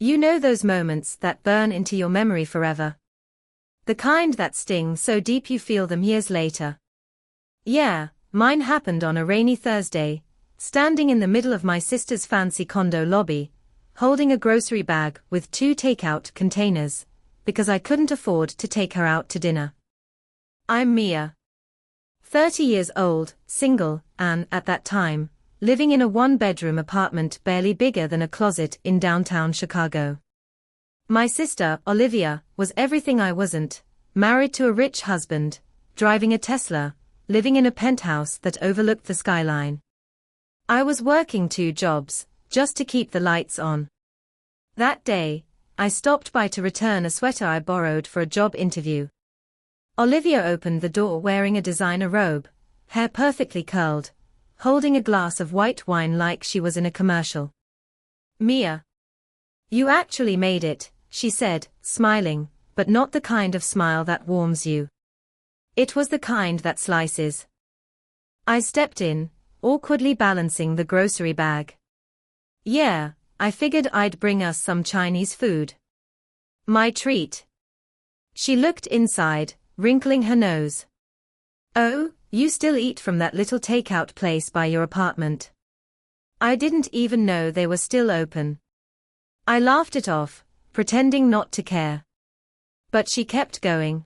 You know those moments that burn into your memory forever. The kind that sting so deep you feel them years later. Yeah, mine happened on a rainy Thursday, standing in the middle of my sister's fancy condo lobby, holding a grocery bag with 2 takeout containers, because I couldn't afford to take her out to dinner. I'm Mia. 30 years old, single, and, at that time, living in a 1-bedroom apartment barely bigger than a closet in downtown Chicago. My sister, Olivia, was everything I wasn't, married to a rich husband, driving a Tesla, living in a penthouse that overlooked the skyline. I was working 2 jobs, just to keep the lights on. That day, I stopped by to return a sweater I borrowed for a job interview. Olivia opened the door wearing a designer robe, hair perfectly curled, holding a glass of white wine like she was in a commercial. Mia. You actually made it, she said, smiling, but not the kind of smile that warms you. It was the kind that slices. I stepped in, awkwardly balancing the grocery bag. Yeah, I figured I'd bring us some Chinese food. My treat. She looked inside, wrinkling her nose. Oh, you still eat from that little takeout place by your apartment? I didn't even know they were still open. I laughed it off, pretending not to care. But she kept going.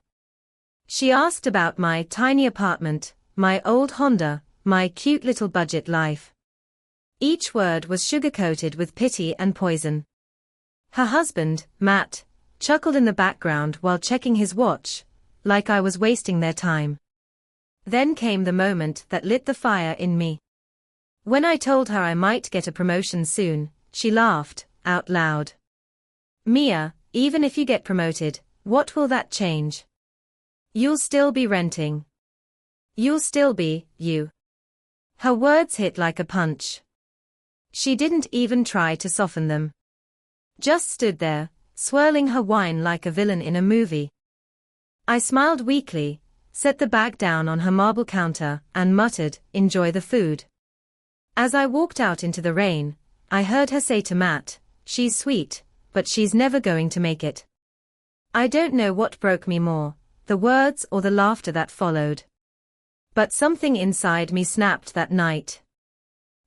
She asked about my tiny apartment, my old Honda, my cute little budget life. Each word was sugar-coated with pity and poison. Her husband, Matt, chuckled in the background while checking his watch, like I was wasting their time. Then came the moment that lit the fire in me. When I told her I might get a promotion soon, she laughed, out loud. Mia, even if you get promoted, what will that change? You'll still be renting. You'll still be, you. Her words hit like a punch. She didn't even try to soften them. Just stood there, swirling her wine like a villain in a movie. I smiled weakly, set the bag down on her marble counter, and muttered, "Enjoy the food." As I walked out into the rain, I heard her say to Matt, "She's sweet, but she's never going to make it." I don't know what broke me more, the words or the laughter that followed. But something inside me snapped that night.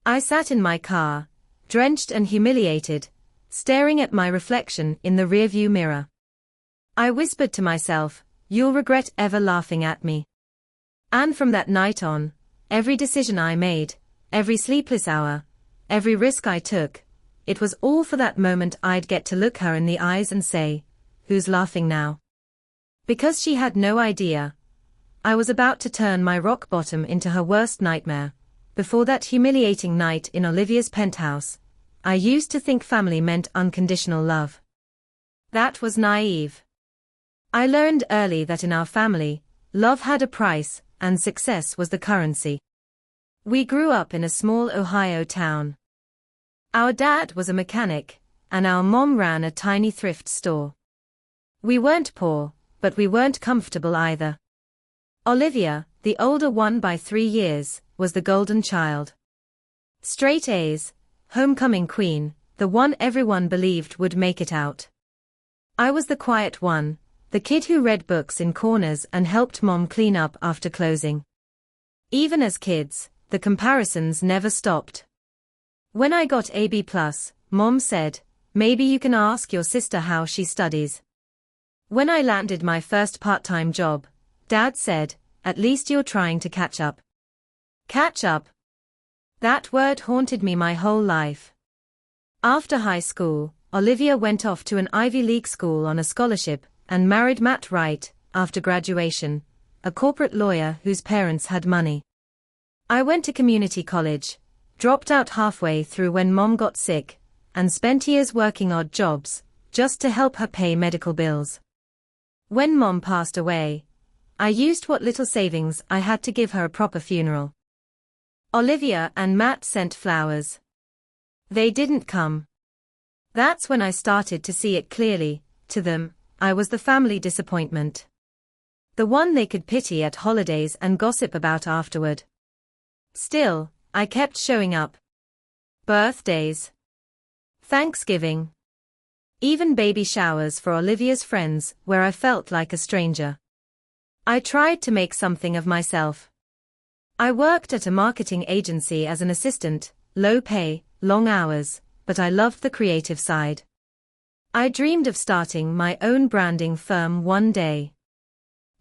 I sat in my car, drenched and humiliated, staring at my reflection in the rearview mirror. I whispered to myself, "You'll regret ever laughing at me." And from that night on, every decision I made, every sleepless hour, every risk I took, it was all for that moment I'd get to look her in the eyes and say, "Who's laughing now?" Because she had no idea. I was about to turn my rock bottom into her worst nightmare. Before that humiliating night in Olivia's penthouse, I used to think family meant unconditional love. That was naive. I learned early that in our family, love had a price, and success was the currency. We grew up in a small Ohio town. Our dad was a mechanic, and our mom ran a tiny thrift store. We weren't poor, but we weren't comfortable either. Olivia, the older one by 3 years, was the golden child. Straight A's, homecoming queen, the one everyone believed would make it out. I was the quiet one, the kid who read books in corners and helped mom clean up after closing. Even as kids, the comparisons never stopped. When I got a B+, mom said, "Maybe you can ask your sister how she studies." When I landed my first part-time job, Dad said, "At least you're trying to catch up." Catch up. That word haunted me my whole life. After high school, Olivia went off to an Ivy League school on a scholarship and married Matt Wright, after graduation, a corporate lawyer whose parents had money. I went to community college, dropped out halfway through when mom got sick, and spent years working odd jobs, just to help her pay medical bills. When mom passed away, I used what little savings I had to give her a proper funeral. Olivia and Matt sent flowers. They didn't come. That's when I started to see it clearly. To them, I was the family disappointment. The one they could pity at holidays and gossip about afterward. Still, I kept showing up. Birthdays. Thanksgiving. Even baby showers for Olivia's friends, where I felt like a stranger. I tried to make something of myself. I worked at a marketing agency as an assistant, low pay, long hours, but I loved the creative side. I dreamed of starting my own branding firm one day.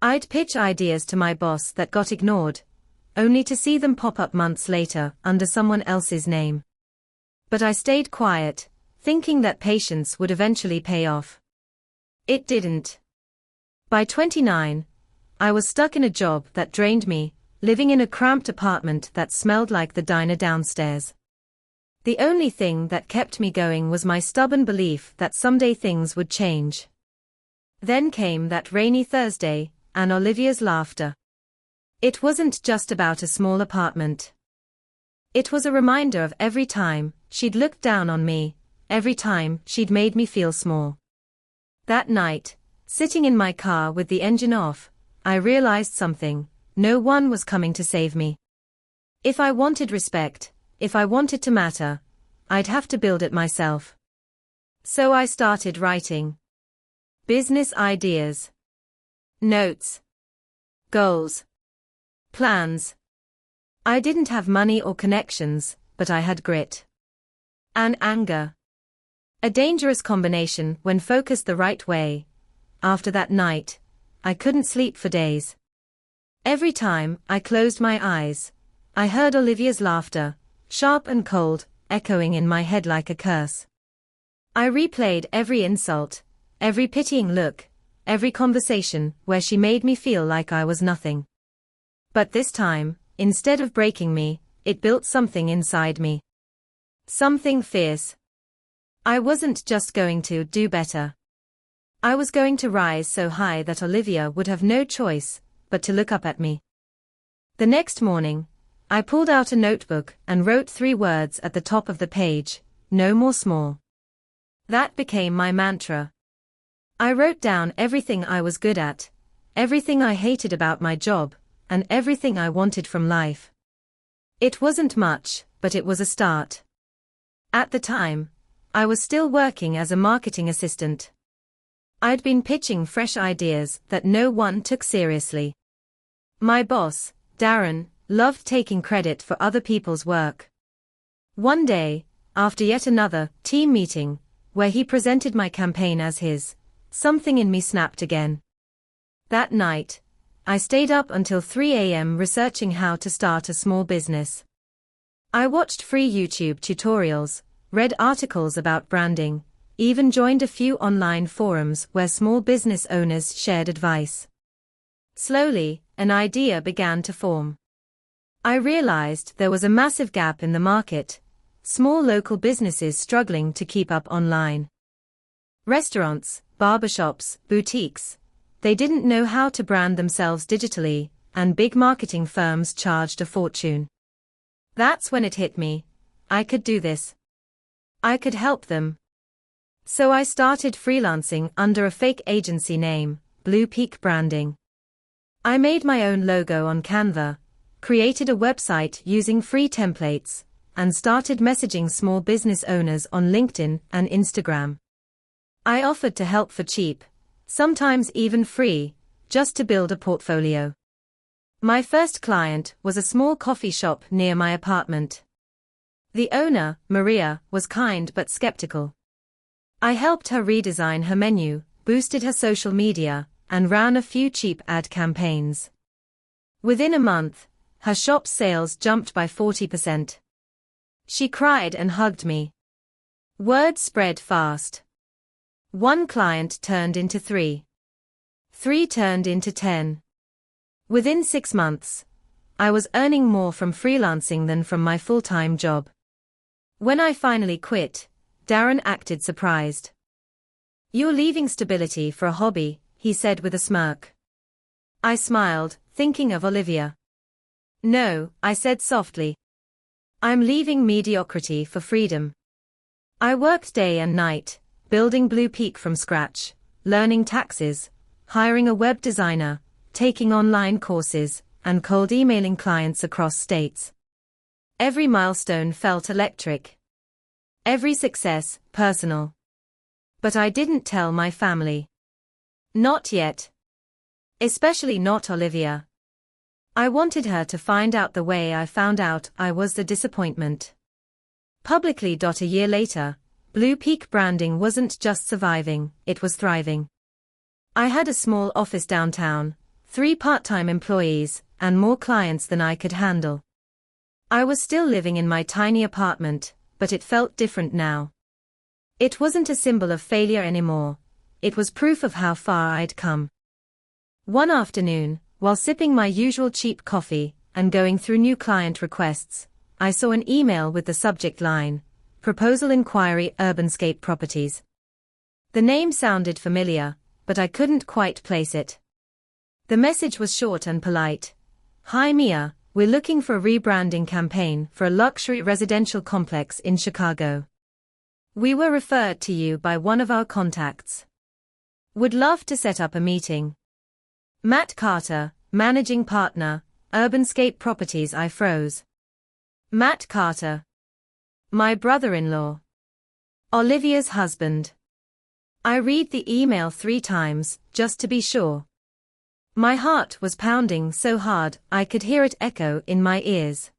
I'd pitch ideas to my boss that got ignored, only to see them pop up months later under someone else's name. But I stayed quiet, thinking that patience would eventually pay off. It didn't. By 29, I was stuck in a job that drained me, living in a cramped apartment that smelled like the diner downstairs. The only thing that kept me going was my stubborn belief that someday things would change. Then came that rainy Thursday, and Olivia's laughter. It wasn't just about a small apartment. It was a reminder of every time she'd looked down on me, every time she'd made me feel small. That night, sitting in my car with the engine off, I realized something: no one was coming to save me. If I wanted respect, if I wanted to matter, I'd have to build it myself. So I started writing. Business ideas. Notes. Goals. Plans. I didn't have money or connections, but I had grit. And anger. A dangerous combination when focused the right way. After that night, I couldn't sleep for days. Every time I closed my eyes, I heard Olivia's laughter, sharp and cold, echoing in my head like a curse. I replayed every insult, every pitying look, every conversation where she made me feel like I was nothing. But this time, instead of breaking me, it built something inside me. Something fierce. I wasn't just going to do better. I was going to rise so high that Olivia would have no choice but to look up at me. The next morning, I pulled out a notebook and wrote 3 words at the top of the page: no more small. That became my mantra. I wrote down everything I was good at, everything I hated about my job, and everything I wanted from life. It wasn't much, but it was a start. At the time, I was still working as a marketing assistant. I'd been pitching fresh ideas that no one took seriously. My boss, Darren, loved taking credit for other people's work. One day, after yet another team meeting, where he presented my campaign as his, something in me snapped again. That night, I stayed up until 3 a.m. researching how to start a small business. I watched free YouTube tutorials, read articles about branding, even joined a few online forums where small business owners shared advice. Slowly, an idea began to form. I realized there was a massive gap in the market, small local businesses struggling to keep up online. Restaurants, barbershops, boutiques, they didn't know how to brand themselves digitally, and big marketing firms charged a fortune. That's when it hit me: I could do this. I could help them. So I started freelancing under a fake agency name, Blue Peak Branding. I made my own logo on Canva, created a website using free templates, and started messaging small business owners on LinkedIn and Instagram. I offered to help for cheap, sometimes even free, just to build a portfolio. My first client was a small coffee shop near my apartment. The owner, Maria, was kind but skeptical. I helped her redesign her menu, boosted her social media, and ran a few cheap ad campaigns. Within a month, her shop's sales jumped by 40%. She cried and hugged me. Word spread fast. 1 client turned into 3. 3 turned into 10. Within 6 months, I was earning more from freelancing than from my full-time job. When I finally quit, Darren acted surprised. "You're leaving stability for a hobby," he said with a smirk. I smiled, thinking of Olivia. "No," I said softly. "I'm leaving mediocrity for freedom." I worked day and night, building Blue Peak from scratch, learning taxes, hiring a web designer, taking online courses, and cold emailing clients across states. Every milestone felt electric. Every success, personal. But I didn't tell my family. Not yet. Especially not Olivia. I wanted her to find out the way I found out I was the disappointment. Publicly. A year later, Blue Peak Branding wasn't just surviving, it was thriving. I had a small office downtown, 3 part-time employees, and more clients than I could handle. I was still living in my tiny apartment, but it felt different now. It wasn't a symbol of failure anymore, it was proof of how far I'd come. One afternoon, while sipping my usual cheap coffee and going through new client requests, I saw an email with the subject line, Proposal Inquiry Urbanscape Properties. The name sounded familiar, but I couldn't quite place it. The message was short and polite. Hi Mia, we're looking for a rebranding campaign for a luxury residential complex in Chicago. We were referred to you by one of our contacts. Would love to set up a meeting. Matt Carter, Managing Partner, Urbanscape Properties. I froze. Matt Carter. My brother-in-law. Olivia's husband. I read the email 3 times, just to be sure. My heart was pounding so hard I could hear it echo in my ears.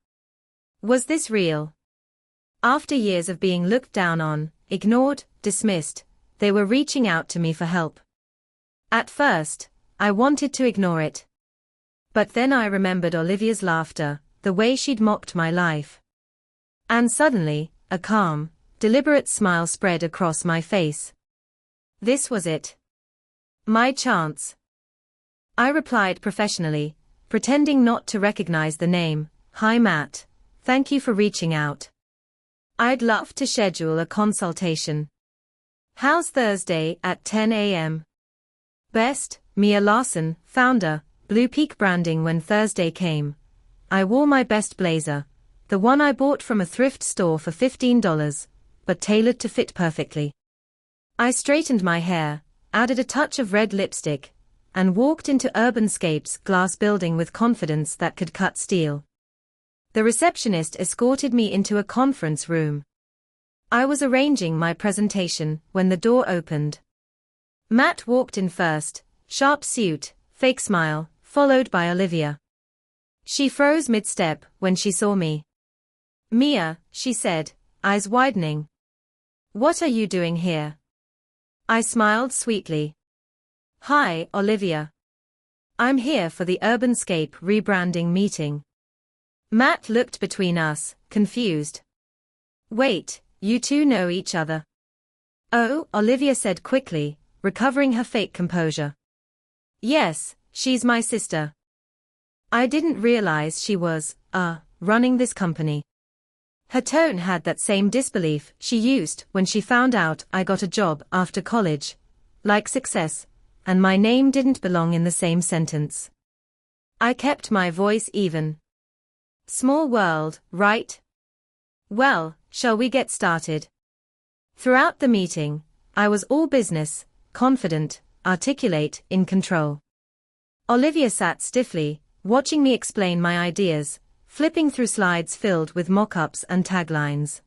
Was this real? After years of being looked down on, ignored, dismissed, they were reaching out to me for help. At first, I wanted to ignore it. But then I remembered Olivia's laughter, the way she'd mocked my life. And suddenly, a calm, deliberate smile spread across my face. This was it. My chance. I replied professionally, pretending not to recognize the name. Hi Matt, thank you for reaching out. I'd love to schedule a consultation. How's Thursday at 10 a.m.? Best, Mia Larson, founder, Blue Peak Branding. When Thursday came, I wore my best blazer, the one I bought from a thrift store for $15, but tailored to fit perfectly. I straightened my hair, added a touch of red lipstick, and walked into Urbanscape's glass building with confidence that could cut steel. The receptionist escorted me into a conference room. I was arranging my presentation when the door opened. Matt walked in first, sharp suit, fake smile, followed by Olivia. She froze mid-step when she saw me. Mia, she said, eyes widening. What are you doing here? I smiled sweetly. Hi, Olivia. I'm here for the Urbanscape rebranding meeting. Matt looked between us, confused. Wait, you two know each other? Oh, Olivia said quickly, recovering her fake composure. Yes, she's my sister. I didn't realize she was, running this company. Her tone had that same disbelief she used when she found out I got a job after college. Like success, and my name didn't belong in the same sentence. I kept my voice even. Small world, right? Well, shall we get started? Throughout the meeting, I was all business, confident, articulate, in control. Olivia sat stiffly, watching me explain my ideas, flipping through slides filled with mock-ups and taglines.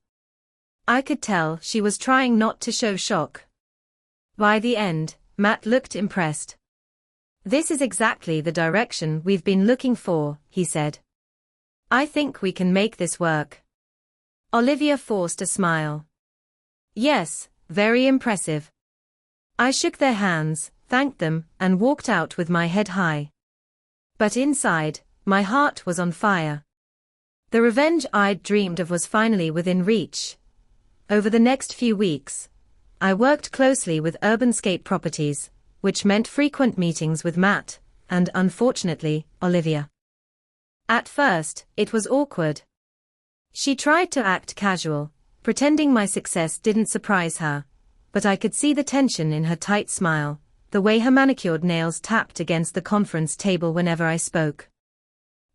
I could tell she was trying not to show shock. By the end, Matt looked impressed. This is exactly the direction we've been looking for, he said. I think we can make this work. Olivia forced a smile. Yes, very impressive. I shook their hands, thanked them, and walked out with my head high. But inside, my heart was on fire. The revenge I'd dreamed of was finally within reach. Over the next few weeks, I worked closely with Urbanscape Properties, which meant frequent meetings with Matt, and unfortunately, Olivia. At first, it was awkward. She tried to act casual, pretending my success didn't surprise her, but I could see the tension in her tight smile, the way her manicured nails tapped against the conference table whenever I spoke.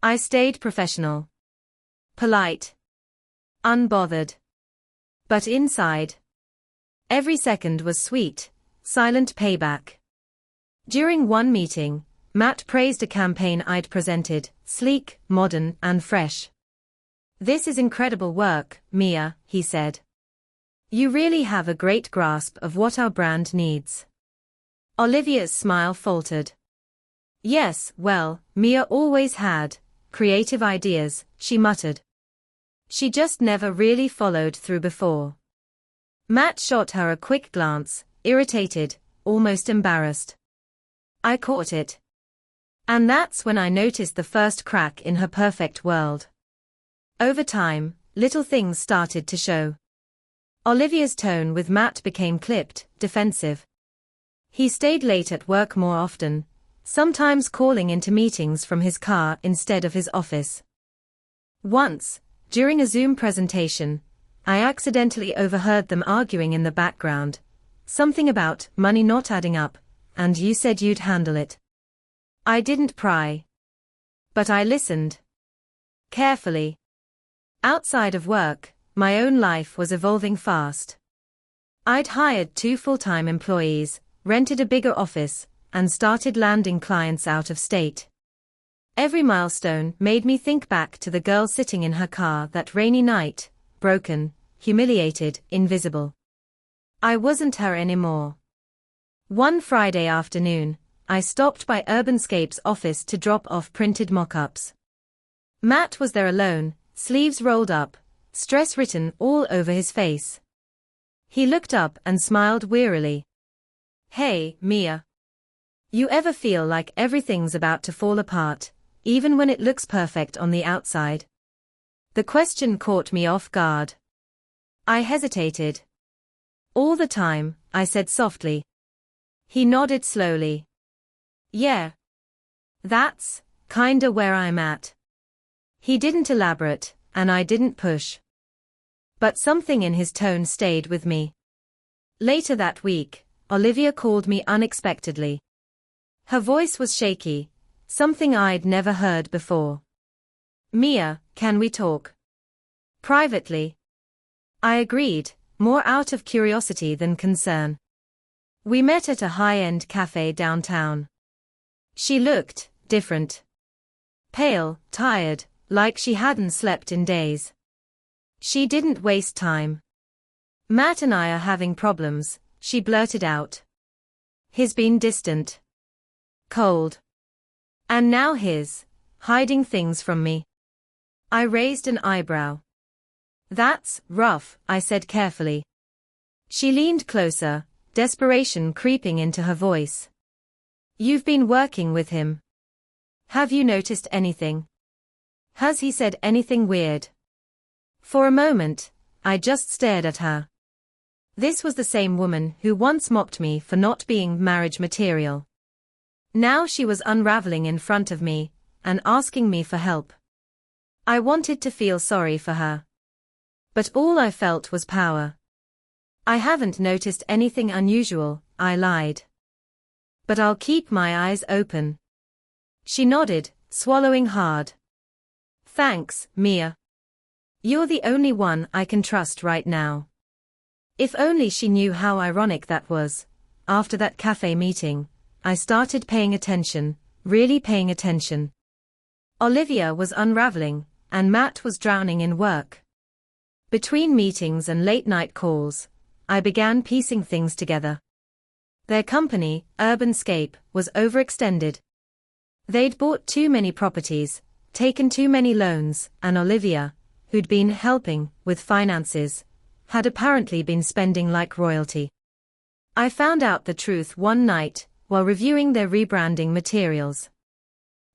I stayed professional. Polite. Unbothered. But inside, every second was sweet, silent payback. During one meeting, Matt praised a campaign I'd presented, sleek, modern, and fresh. This is incredible work, Mia, he said. You really have a great grasp of what our brand needs. Olivia's smile faltered. Yes, well, Mia always had creative ideas, she muttered. She just never really followed through before. Matt shot her a quick glance, irritated, almost embarrassed. I caught it. And that's when I noticed the first crack in her perfect world. Over time, little things started to show. Olivia's tone with Matt became clipped, defensive. He stayed late at work more often, sometimes calling into meetings from his car instead of his office. Once, during a Zoom presentation, I accidentally overheard them arguing in the background, something about money not adding up, and you said you'd handle it. I didn't pry. But I listened. Carefully. Outside of work, my own life was evolving fast. I'd hired 2 full-time employees, rented a bigger office, and started landing clients out of state. Every milestone made me think back to the girl sitting in her car that rainy night, broken, humiliated, invisible. I wasn't her anymore. One Friday afternoon, I stopped by Urbanscape's office to drop off printed mock-ups. Matt was there alone, sleeves rolled up, stress written all over his face. He looked up and smiled wearily. Hey, Mia. You ever feel like everything's about to fall apart, even when it looks perfect on the outside? The question caught me off guard. I hesitated. All the time, I said softly. He nodded slowly. Yeah. That's kinda where I'm at. He didn't elaborate, and I didn't push. But something in his tone stayed with me. Later that week, Olivia called me unexpectedly. Her voice was shaky, something I'd never heard before. Mia, can we talk? Privately. I agreed, more out of curiosity than concern. We met at a high-end cafe downtown. She looked different. Pale, tired, like she hadn't slept in days. She didn't waste time. Matt and I are having problems, she blurted out. He's been distant. Cold. And now he's hiding things from me. I raised an eyebrow. That's rough, I said carefully. She leaned closer, desperation creeping into her voice. You've been working with him. Have you noticed anything? Has he said anything weird? For a moment, I just stared at her. This was the same woman who once mocked me for not being marriage material. Now she was unraveling in front of me, and asking me for help. I wanted to feel sorry for her. But all I felt was power. I haven't noticed anything unusual, I lied. But I'll keep my eyes open. She nodded, swallowing hard. Thanks, Mia. You're the only one I can trust right now. If only she knew how ironic that was. After that cafe meeting, I started paying attention, really paying attention. Olivia was unraveling, and Matt was drowning in work. Between meetings and late-night calls, I began piecing things together. Their company, Urbanscape, was overextended. They'd bought too many properties, taken too many loans, and Olivia, who'd been helping with finances, had apparently been spending like royalty. I found out the truth one night, while reviewing their rebranding materials.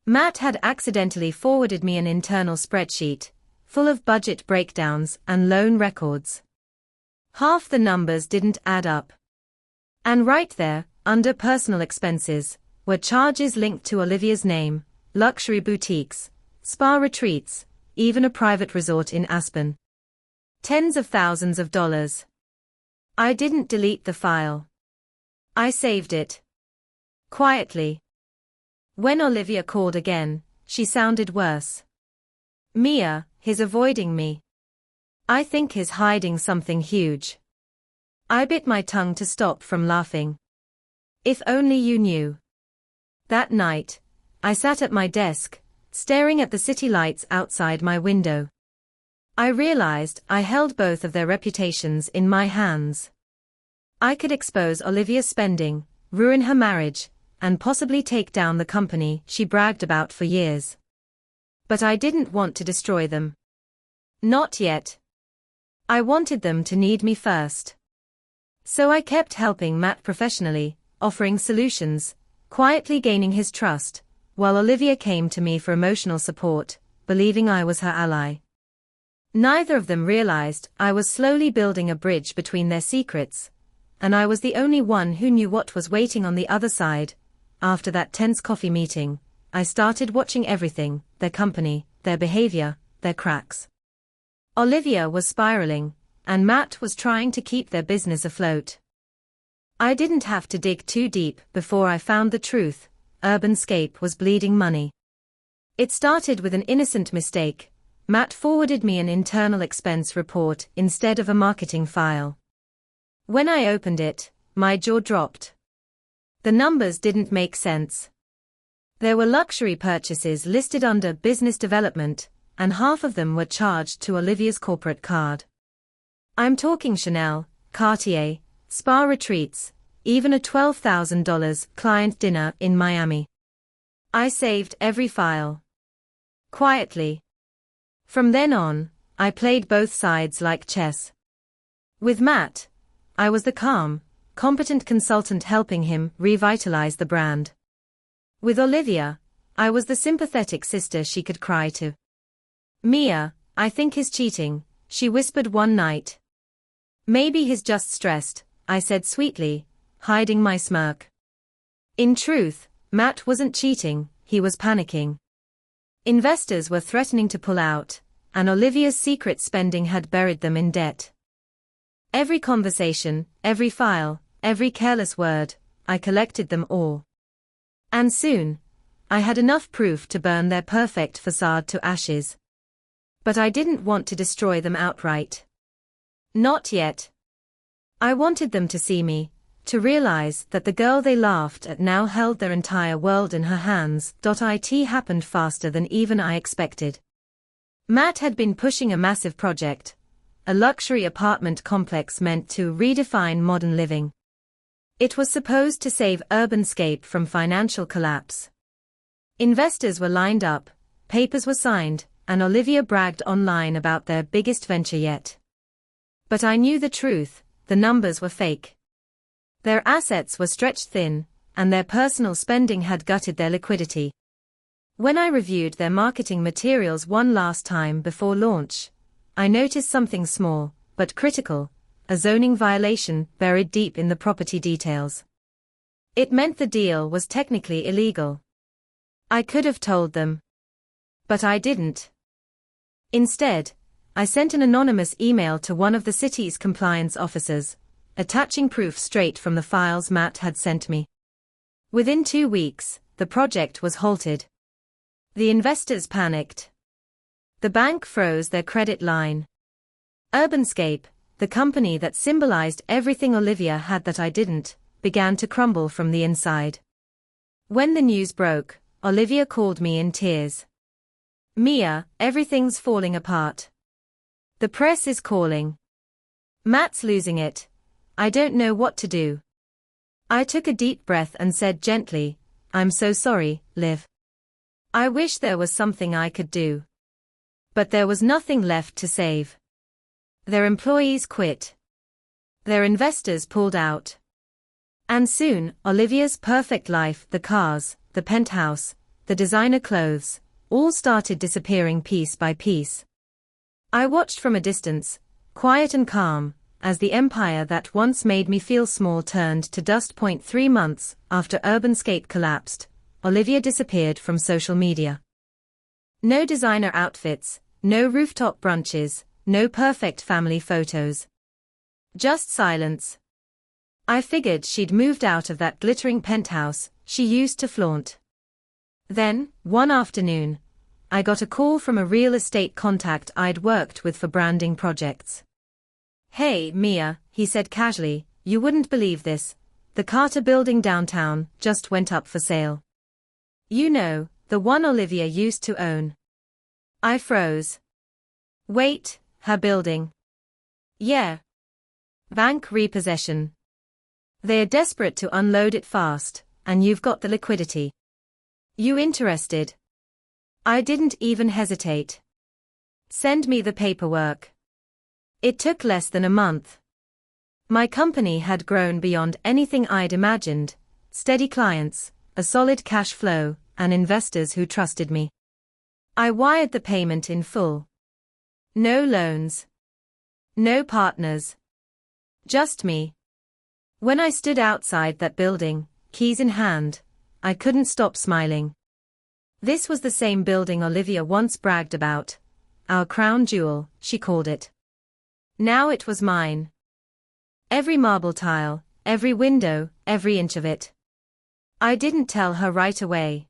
Matt had accidentally forwarded me an internal spreadsheet, full of budget breakdowns and loan records. Half the numbers didn't add up. And right there, under personal expenses, were charges linked to Olivia's name, luxury boutiques, spa retreats, even a private resort in Aspen. Tens of thousands of dollars. I didn't delete the file. I saved it. Quietly. When Olivia called again, she sounded worse. Mia, he's avoiding me. I think he's hiding something huge. I bit my tongue to stop from laughing. If only you knew. That night, I sat at my desk, staring at the city lights outside my window. I realized I held both of their reputations in my hands. I could expose Olivia's spending, ruin her marriage, and possibly take down the company she bragged about for years. But I didn't want to destroy them. Not yet. I wanted them to need me first. So I kept helping Matt professionally, offering solutions, quietly gaining his trust, while Olivia came to me for emotional support, believing I was her ally. Neither of them realized I was slowly building a bridge between their secrets, and I was the only one who knew what was waiting on the other side. After that tense coffee meeting, I started watching everything, their company, their behavior, their cracks. Olivia was spiraling, and Matt was trying to keep their business afloat. I didn't have to dig too deep before I found the truth. Urbanscape was bleeding money. It started with an innocent mistake. Matt forwarded me an internal expense report instead of a marketing file. When I opened it, my jaw dropped. The numbers didn't make sense. There were luxury purchases listed under business development, and half of them were charged to Olivia's corporate card. I'm talking Chanel, Cartier, spa retreats, even a $12,000 client dinner in Miami. I saved every file. Quietly. From then on, I played both sides like chess. With Matt, I was the calm, competent consultant helping him revitalize the brand. With Olivia, I was the sympathetic sister she could cry to. "Mia, I think he's cheating," she whispered one night. "Maybe he's just stressed," I said sweetly, hiding my smirk. In truth, Matt wasn't cheating, he was panicking. Investors were threatening to pull out, and Olivia's secret spending had buried them in debt. Every conversation, every file, every careless word, I collected them all. And soon, I had enough proof to burn their perfect facade to ashes. But I didn't want to destroy them outright. Not yet. I wanted them to see me, to realize that the girl they laughed at now held their entire world in her hands. It happened faster than even I expected. Matt had been pushing a massive project, a luxury apartment complex meant to redefine modern living. It was supposed to save Urbanscape from financial collapse. Investors were lined up, papers were signed, and Olivia bragged online about their biggest venture yet. But I knew the truth, the numbers were fake. Their assets were stretched thin, and their personal spending had gutted their liquidity. When I reviewed their marketing materials one last time before launch, I noticed something small, but critical, a zoning violation buried deep in the property details. It meant the deal was technically illegal. I could have told them. But I didn't. Instead, I sent an anonymous email to one of the city's compliance officers, attaching proof straight from the files Matt had sent me. Within 2 weeks, the project was halted. The investors panicked. The bank froze their credit line. Urbanscape, the company that symbolized everything Olivia had that I didn't, began to crumble from the inside. When the news broke, Olivia called me in tears. "Mia, everything's falling apart. The press is calling. Matt's losing it. I don't know what to do." I took a deep breath and said gently, "I'm so sorry, Liv. I wish there was something I could do." But there was nothing left to save. Their employees quit. Their investors pulled out. And soon, Olivia's perfect life, the cars, the penthouse, the designer clothes, all started disappearing piece by piece. I watched from a distance, quiet and calm, as the empire that once made me feel small turned to dust. 3 months after Urbanscape collapsed, Olivia disappeared from social media. No designer outfits, no rooftop brunches, no perfect family photos. Just silence. I figured she'd moved out of that glittering penthouse she used to flaunt. Then, one afternoon, I got a call from a real estate contact I'd worked with for branding projects. "Hey, Mia," he said casually, "you wouldn't believe this. The Carter building downtown just went up for sale. You know, the one Olivia used to own." I froze. "Wait, Her building. Yeah. Bank repossession. They're desperate to unload it fast, and you've got the liquidity. You interested? I didn't even hesitate. Send me the paperwork. It took less than a month. My company had grown beyond anything I'd imagined: steady clients, a solid cash flow, and investors who trusted me. I wired the payment in full. No loans. No partners. Just me. When I stood outside that building, keys in hand, I couldn't stop smiling. This was the same building Olivia once bragged about. Our crown jewel, she called it. Now it was mine. Every marble tile, every window, every inch of it. I didn't tell her right away.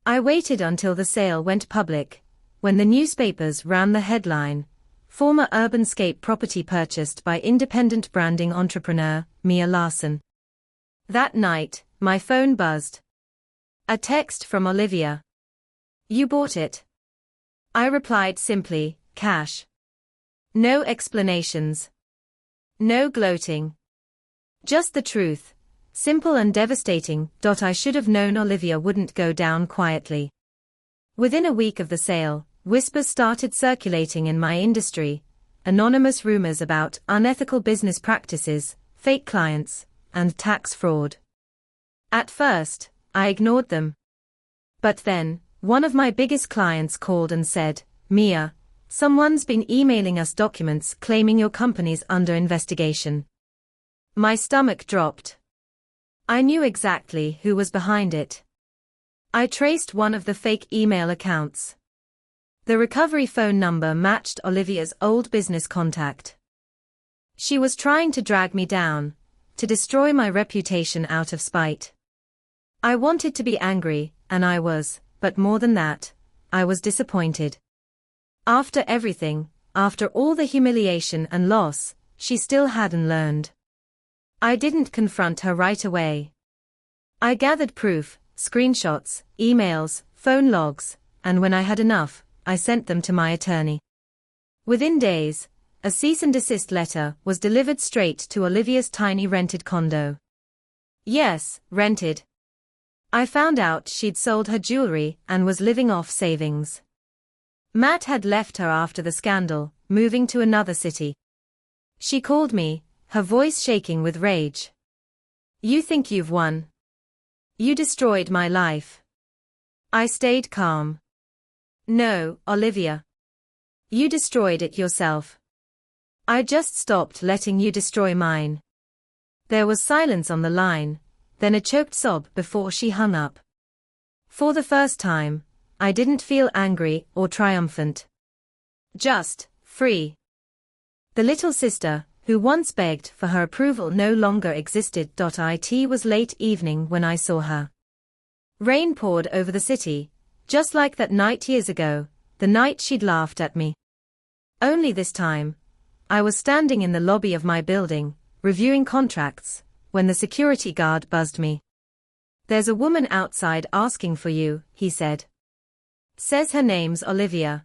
I waited until the sale went public, when the newspapers ran the headline: former urbanscape property purchased by independent branding entrepreneur, Mia Larson. That night, my phone buzzed. A text from Olivia. You bought it? I replied simply, cash. No explanations. No gloating. Just the truth. Simple and devastating. I should have known Olivia wouldn't go down quietly. Within a week of the sale, whispers started circulating in my industry, anonymous rumors about unethical business practices, fake clients, and tax fraud. At first, I ignored them. But then, one of my biggest clients called and said, Mia, someone's been emailing us documents claiming your company's under investigation. My stomach dropped. I knew exactly who was behind it. I traced one of the fake email accounts. The recovery phone number matched Olivia's old business contact. She was trying to drag me down, to destroy my reputation out of spite. I wanted to be angry, and I was, but more than that, I was disappointed. After everything, after all the humiliation and loss, she still hadn't learned. I didn't confront her right away. I gathered proof, screenshots, emails, phone logs, and when I had enough, I sent them to my attorney. Within days, a cease and desist letter was delivered straight to Olivia's tiny rented condo. Yes, rented. I found out she'd sold her jewelry and was living off savings. Matt had left her after the scandal, moving to another city. She called me, her voice shaking with rage. You think you've won? You destroyed my life. I stayed calm. No, Olivia. You destroyed it yourself. I just stopped letting you destroy mine. There was silence on the line, then a choked sob before she hung up. For the first time, I didn't feel angry or triumphant. Just free. The little sister, who once begged for her approval, no longer existed. It was late evening when I saw her. Rain poured over the city, just like that night years ago, the night she'd laughed at me. Only this time, I was standing in the lobby of my building, reviewing contracts, when the security guard buzzed me. There's a woman outside asking for you, he said. Says her name's Olivia.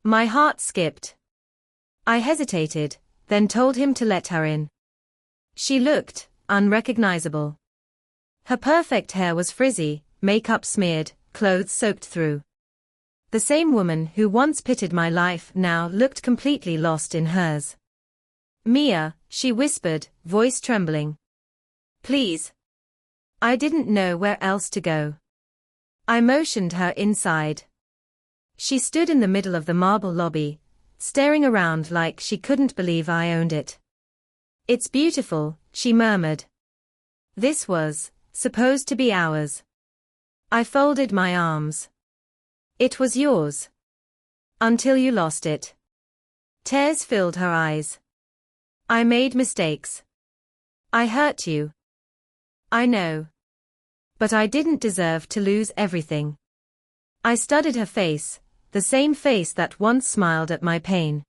My heart skipped. I hesitated, then told him to let her in. She looked unrecognizable. Her perfect hair was frizzy, makeup smeared, clothes soaked through. The same woman who once pitied my life now looked completely lost in hers. Mia, she whispered, voice trembling. Please. I didn't know where else to go. I motioned her inside. She stood in the middle of the marble lobby, staring around like she couldn't believe I owned it. It's beautiful, she murmured. This was supposed to be ours. I folded my arms. It was yours. Until you lost it. Tears filled her eyes. I made mistakes. I hurt you. I know. But I didn't deserve to lose everything. I studied her face, the same face that once smiled at my pain.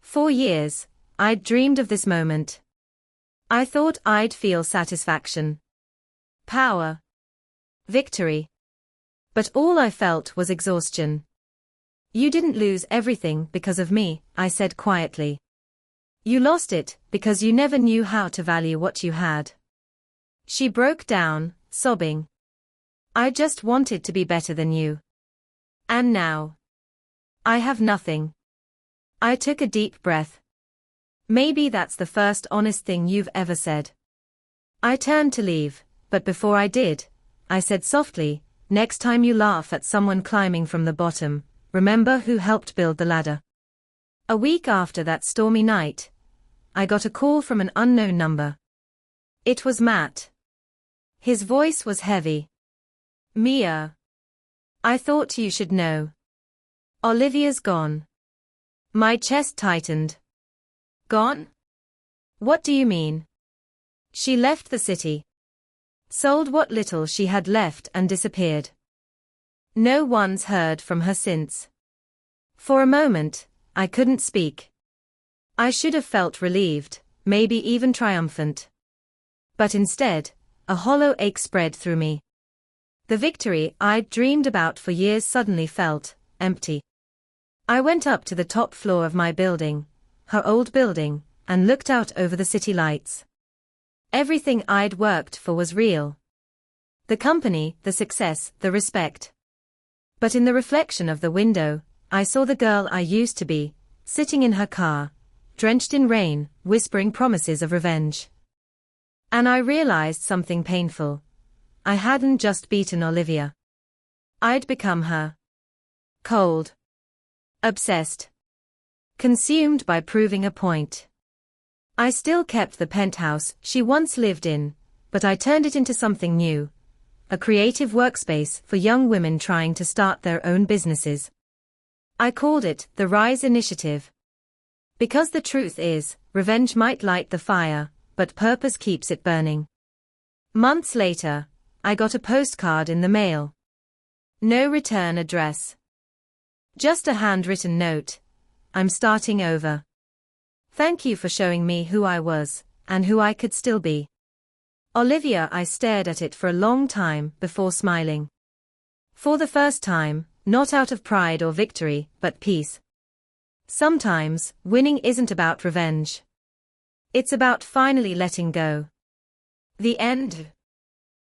For years, I'd dreamed of this moment. I thought I'd feel satisfaction. Power. Victory. But all I felt was exhaustion. You didn't lose everything because of me, I said quietly. You lost it because you never knew how to value what you had. She broke down, sobbing. I just wanted to be better than you. And now I have nothing. I took a deep breath. Maybe that's the first honest thing you've ever said. I turned to leave, but before I did, I said softly, next time you laugh at someone climbing from the bottom, remember who helped build the ladder. A week after that stormy night, I got a call from an unknown number. It was Matt. His voice was heavy. Mia. I thought you should know. Olivia's gone. My chest tightened. Gone? What do you mean? She left the city. Sold what little she had left and disappeared. No one's heard from her since. For a moment, I couldn't speak. I should have felt relieved, maybe even triumphant. But instead, a hollow ache spread through me. The victory I'd dreamed about for years suddenly felt empty. I went up to the top floor of my building, her old building, and looked out over the city lights. Everything I'd worked for was real. The company, the success, the respect. But in the reflection of the window, I saw the girl I used to be, sitting in her car, drenched in rain, whispering promises of revenge. And I realized something painful. I hadn't just beaten Olivia. I'd become her. Cold. Obsessed. Consumed by proving a point. I still kept the penthouse she once lived in, but I turned it into something new. A creative workspace for young women trying to start their own businesses. I called it the Rise Initiative. Because the truth is, revenge might light the fire, but purpose keeps it burning. Months later, I got a postcard in the mail. No return address. Just a handwritten note. I'm starting over. Thank you for showing me who I was, and who I could still be. Olivia. I stared at it for a long time before smiling. For the first time, not out of pride or victory, but peace. Sometimes, winning isn't about revenge. It's about finally letting go. The end.